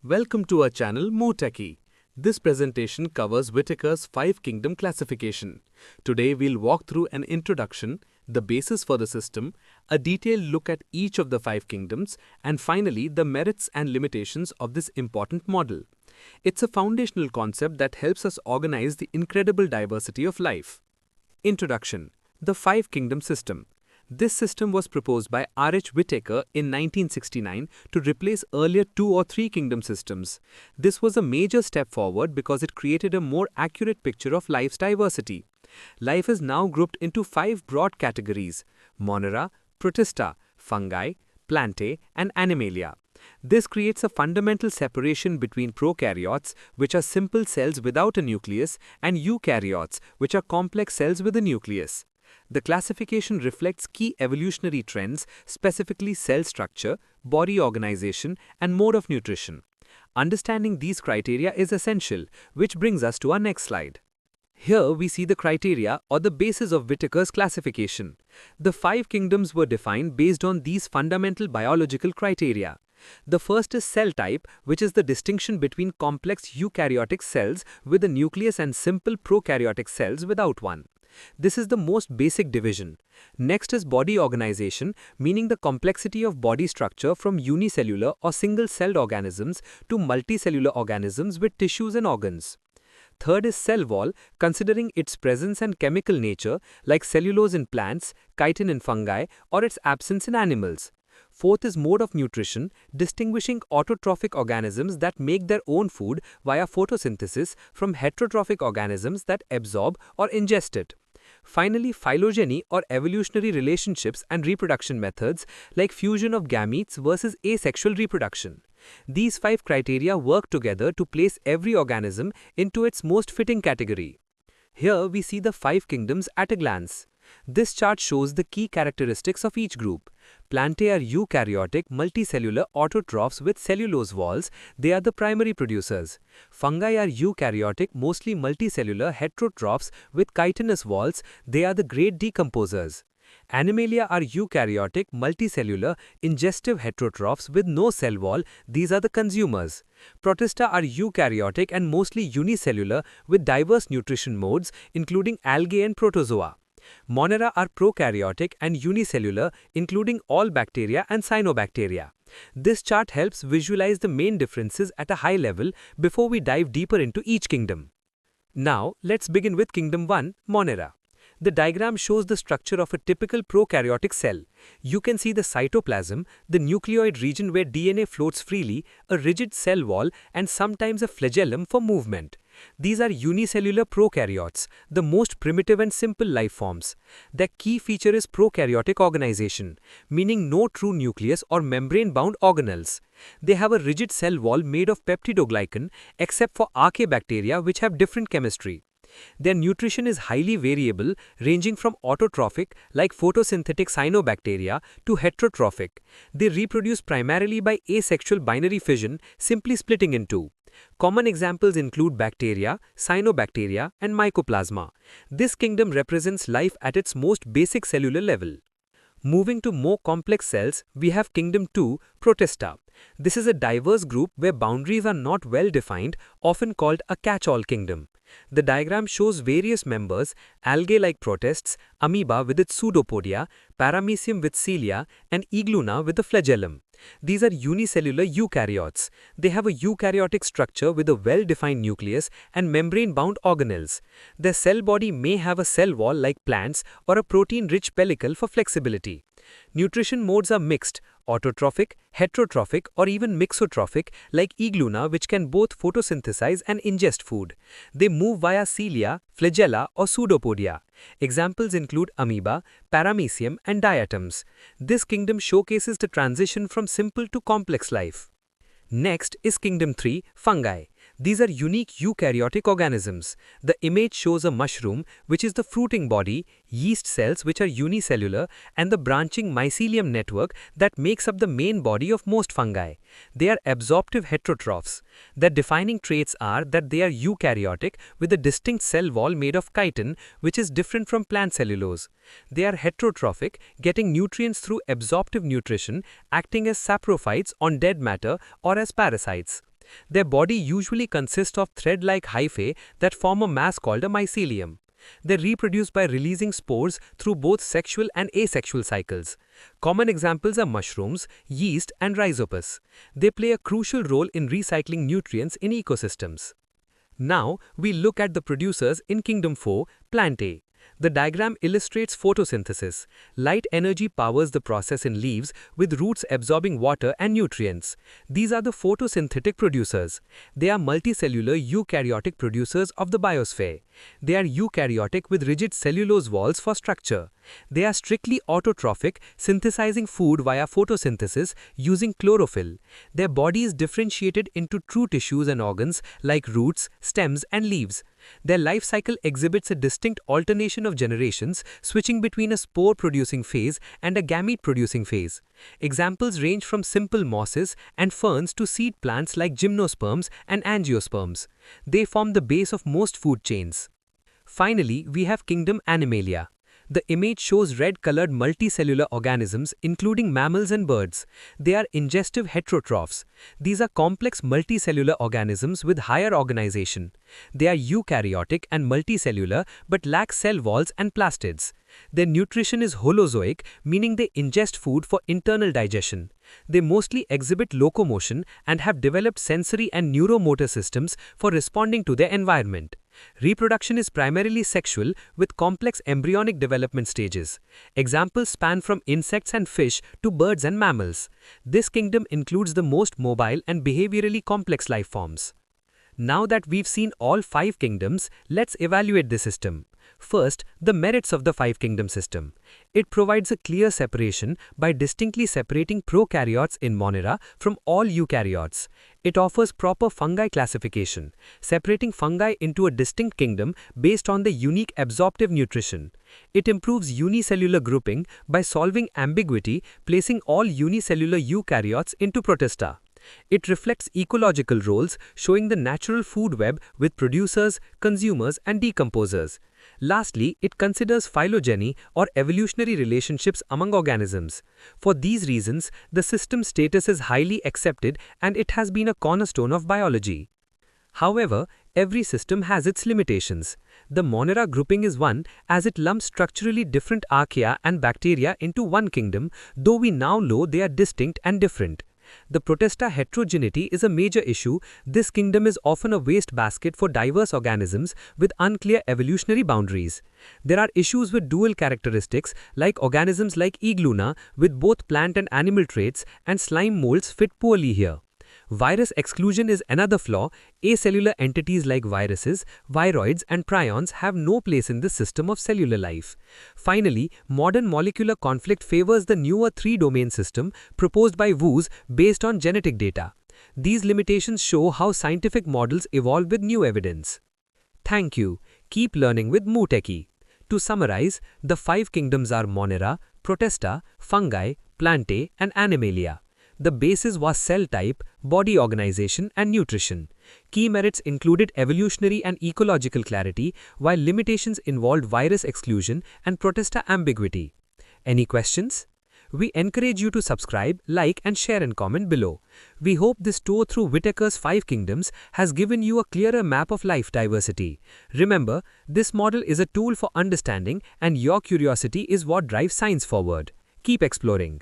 Welcome to our channel Mootechie. This presentation covers Whittaker's 5-kingdom classification. Today we'll walk through an introduction, the basis for the system, a detailed look at each of the 5 kingdoms, and finally the merits and limitations of this important model. It's a foundational concept that helps us organize the incredible diversity of life. Introduction: the 5-kingdom system. This system was proposed by R.H. Whittaker in 1969 to replace earlier 2 or 3 kingdom systems. This was a major step forward because it created a more accurate picture of life's diversity. Life is now grouped into 5 broad categories: Monera, Protista, Fungi, Plantae, and Animalia. This creates a fundamental separation between prokaryotes, which are simple cells without a nucleus, and eukaryotes, which are complex cells with a nucleus. The classification reflects key evolutionary trends, specifically cell structure, body organization, and mode of nutrition. Understanding these criteria is essential, which brings us to our next slide. Here we see the criteria or the basis of Whittaker's classification. The 5 kingdoms were defined based on these fundamental biological criteria. The first is cell type, which is the distinction between complex eukaryotic cells with a nucleus and simple prokaryotic cells without one. This is the most basic division. Next is body organization, meaning the complexity of body structure from unicellular or single-celled organisms to multicellular organisms with tissues and organs. Third is cell wall, considering its presence and chemical nature, like cellulose in plants, chitin in fungi, or its absence in animals. Fourth is mode of nutrition, distinguishing autotrophic organisms that make their own food via photosynthesis from heterotrophic organisms that absorb or ingest it. Finally, phylogeny or evolutionary relationships and reproduction methods like fusion of gametes versus asexual reproduction. These 5 criteria work together to place every organism into its most fitting category. Here we see the 5 kingdoms at a glance. This chart shows the key characteristics of each group. Plantae are eukaryotic, multicellular autotrophs with cellulose walls. They are the primary producers. Fungi are eukaryotic, mostly multicellular heterotrophs with chitinous walls. They are the great decomposers. Animalia are eukaryotic, multicellular, ingestive heterotrophs with no cell wall. These are the consumers. Protista are eukaryotic and mostly unicellular with diverse nutrition modes, including algae and protozoa. Monera are prokaryotic and unicellular, including all bacteria and cyanobacteria. This chart helps visualize the main differences at a high level before we dive deeper into each kingdom. Now, let's begin with Kingdom 1, Monera. The diagram shows the structure of a typical prokaryotic cell. You can see the cytoplasm, the nucleoid region where DNA floats freely, a rigid cell wall, and sometimes a flagellum for movement. These are unicellular prokaryotes, the most primitive and simple life forms. Their key feature is prokaryotic organization, meaning no true nucleus or membrane-bound organelles. They have a rigid cell wall made of peptidoglycan, except for archaebacteria which have different chemistry. Their nutrition is highly variable, ranging from autotrophic, like photosynthetic cyanobacteria, to heterotrophic. They reproduce primarily by asexual binary fission, simply splitting in 2. Common examples include bacteria, cyanobacteria, and mycoplasma. This kingdom represents life at its most basic cellular level. Moving to more complex cells, we have Kingdom 2, Protista. This is a diverse group where boundaries are not well defined, often called a catch-all kingdom. The diagram shows various members: algae like protists, amoeba with its pseudopodia, paramecium with cilia, and igluna with a flagellum. These are unicellular eukaryotes. They have a eukaryotic structure with a well-defined nucleus and membrane-bound organelles. Their cell body may have a cell wall like plants or a protein-rich pellicle for flexibility. Nutrition modes are mixed: autotrophic, heterotrophic, or even mixotrophic like igluna, which can both photosynthesize and ingest food. They move via cilia, flagella, or pseudopodia. Examples include amoeba, paramecium, and diatoms. This kingdom showcases the transition from simple to complex life. Next is Kingdom 3, Fungi. These are unique eukaryotic organisms. The image shows a mushroom, which is the fruiting body, yeast cells, which are unicellular, and the branching mycelium network that makes up the main body of most fungi. They are absorptive heterotrophs. Their defining traits are that they are eukaryotic with a distinct cell wall made of chitin, which is different from plant cellulose. They are heterotrophic, getting nutrients through absorptive nutrition, acting as saprophytes on dead matter or as parasites. Their body usually consists of thread-like hyphae that form a mass called a mycelium. They reproduce by releasing spores through both sexual and asexual cycles. Common examples are mushrooms, yeast, and rhizopus. They play a crucial role in recycling nutrients in ecosystems. Now, we look at the producers in Kingdom 4, Plantae. The diagram illustrates photosynthesis. Light energy powers the process in leaves, with roots absorbing water and nutrients. These are the photosynthetic producers. They are multicellular eukaryotic producers of the biosphere. They are eukaryotic with rigid cellulose walls for structure. They are strictly autotrophic, synthesizing food via photosynthesis using chlorophyll. Their body is differentiated into true tissues and organs like roots, stems, and leaves. Their life cycle exhibits a distinct alternation of generations, switching between a spore-producing phase and a gamete-producing phase. Examples range from simple mosses and ferns to seed plants like gymnosperms and angiosperms. They form the base of most food chains. Finally, we have Kingdom Animalia. The image shows red-colored multicellular organisms, including mammals and birds. They are ingestive heterotrophs. These are complex multicellular organisms with higher organization. They are eukaryotic and multicellular but lack cell walls and plastids. Their nutrition is holozoic, meaning they ingest food for internal digestion. They mostly exhibit locomotion and have developed sensory and neuromotor systems for responding to their environment. Reproduction is primarily sexual, with complex embryonic development stages. Examples span from insects and fish to birds and mammals. This kingdom includes the most mobile and behaviorally complex life forms. Now that we've seen all 5 kingdoms, let's evaluate the system. First, the merits of the 5-kingdom system. It provides a clear separation by distinctly separating prokaryotes in Monera from all eukaryotes. It offers proper fungi classification, separating fungi into a distinct kingdom based on the unique absorptive nutrition. It improves unicellular grouping by solving ambiguity, placing all unicellular eukaryotes into Protista. It reflects ecological roles, showing the natural food web with producers, consumers, and decomposers. Lastly, it considers phylogeny or evolutionary relationships among organisms. For these reasons, the system's status is highly accepted and it has been a cornerstone of biology. However, every system has its limitations. The Monera grouping is one, as it lumps structurally different archaea and bacteria into one kingdom, though we now know they are distinct and different. The Protista heterogeneity is a major issue. This kingdom is often a wastebasket for diverse organisms with unclear evolutionary boundaries. There are issues with dual characteristics, like organisms like Igluna with both plant and animal traits, and slime molds fit poorly here. Virus exclusion is another flaw. Acellular entities like viruses, viroids, and prions have no place in this system of cellular life. Finally, modern molecular conflict favors the newer 3-domain system proposed by Woos based on genetic data. These limitations show how scientific models evolve with new evidence. Thank you. Keep learning with Mootechie. To summarize, the 5 kingdoms are Monera, Protista, Fungi, Plantae, and Animalia. The basis was cell type, body organization, and nutrition. Key merits included evolutionary and ecological clarity, while limitations involved virus exclusion and Protista ambiguity. Any questions? We encourage you to subscribe, like, and share and comment below. We hope this tour through Whittaker's 5 kingdoms has given you a clearer map of life diversity. Remember, this model is a tool for understanding, and your curiosity is what drives science forward. Keep exploring.